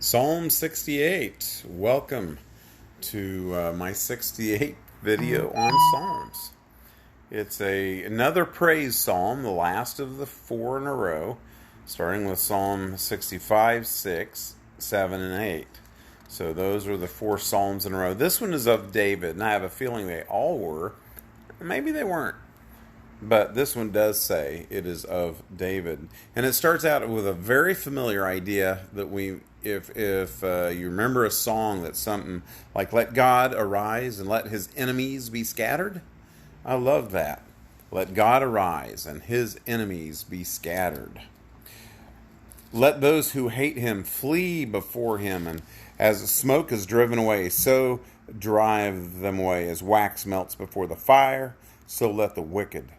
Psalm 68. Welcome to my 68th video on Psalms. It's another praise psalm, the last of the four in a row, starting with Psalm 65, 6, 7, and 8. So those are the four psalms in a row. This one is of David, and I have a feeling they all were. Maybe they weren't. But this one does say it is of David, and it starts out with a very familiar idea that if you remember a song that's something like "Let God arise and let His enemies be scattered." I love that. Let God arise and His enemies be scattered. Let those who hate Him flee before Him, and as smoke is driven away, so drive them away. As wax melts before the fire, so let the wicked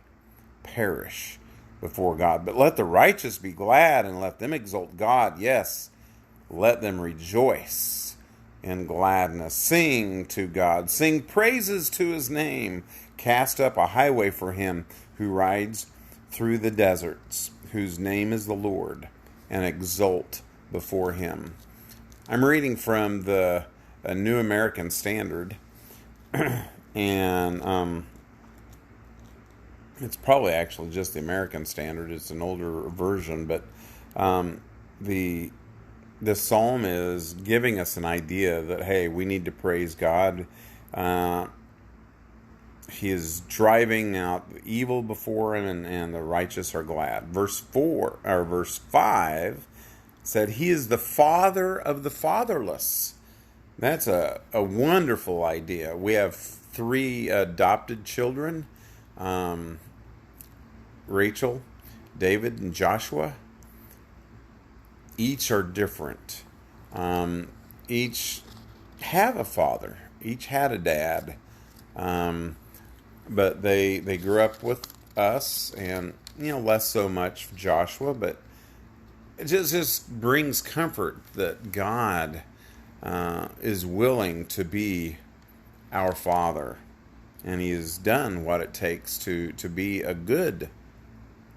perish before God. But let the righteous be glad, and let them exalt God. Yes, let them rejoice in gladness. Sing to God. Sing praises to His name. Cast up a highway for Him who rides through the deserts, whose name is the Lord, and exult before Him. I'm reading from the New American Standard, and it's probably actually just the American Standard. It's an older version, but the psalm is giving us an idea that, hey, we need to praise God. He is driving out evil before Him, and the righteous are glad. Verse 5 said, He is the Father of the fatherless. That's a wonderful idea. We have 3 adopted children. Rachel, David, and Joshua. Each are different. Each have a father. Each had a dad. But they grew up with us, and less so much Joshua, but it just brings comfort that God is willing to be our Father, and He has done what it takes to be a good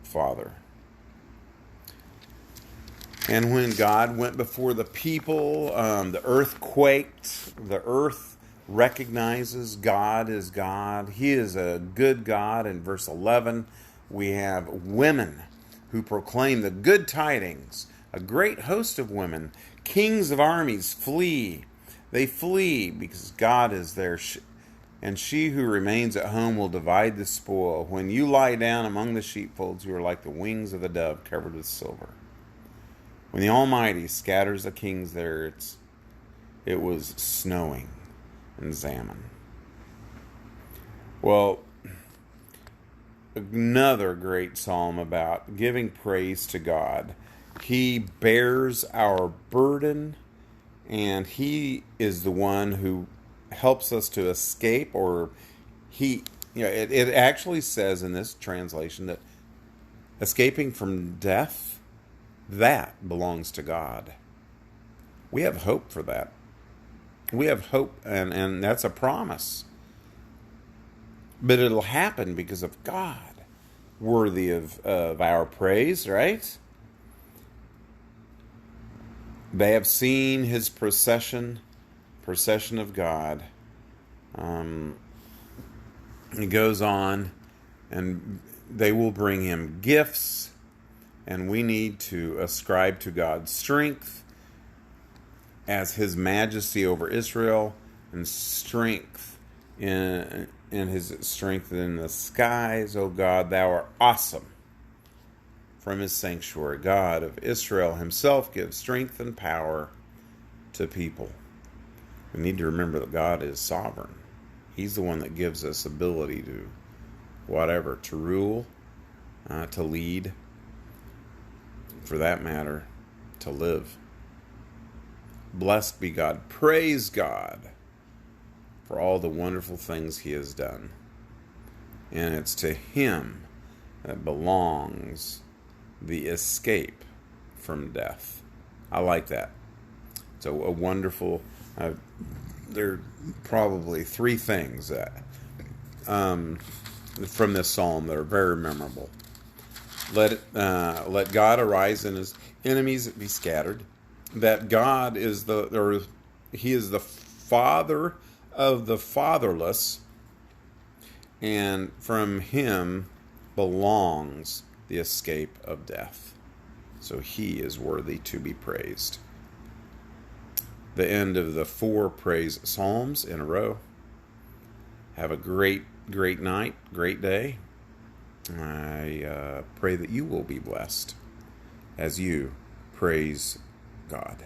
Father. And when God went before the people, the earth quaked. The earth recognizes God is God. He is a good God. In verse 11, we have women who proclaim the good tidings. A great host of women, kings of armies, flee. They flee because God is there. And she who remains at home will divide the spoil. When you lie down among the sheepfolds, you are like the wings of a dove covered with silver. When the Almighty scatters the kings there, it was snowing in Zaman. Well, another great psalm about giving praise to God. He bears our burden, and He is the one who helps us to escape, or it actually says in this translation that escaping from death, that belongs to God. We have hope for that. We have hope, and that's a promise. But it'll happen because of God, worthy of our praise, right? They have seen His procession of God. He goes on, and they will bring Him gifts, and we need to ascribe to God strength as His majesty over Israel, and strength in His strength in the skies. O God, Thou art awesome. From His sanctuary, God of Israel Himself gives strength and power to people. We need to remember that God is sovereign. He's the one that gives us ability to to rule, to lead, for that matter, to live. Blessed be God. Praise God for all the wonderful things He has done. And it's to Him that belongs the escape from death. I like that. It's a wonderful... there are probably 3 things that from this psalm that are very memorable. Let God arise and His enemies be scattered. that God is He is the Father of the fatherless, and from Him belongs the escape of death. So He is worthy to be praised. The end of the 4 praise psalms in a row. Have a great night, great day. I pray that you will be blessed as you praise God.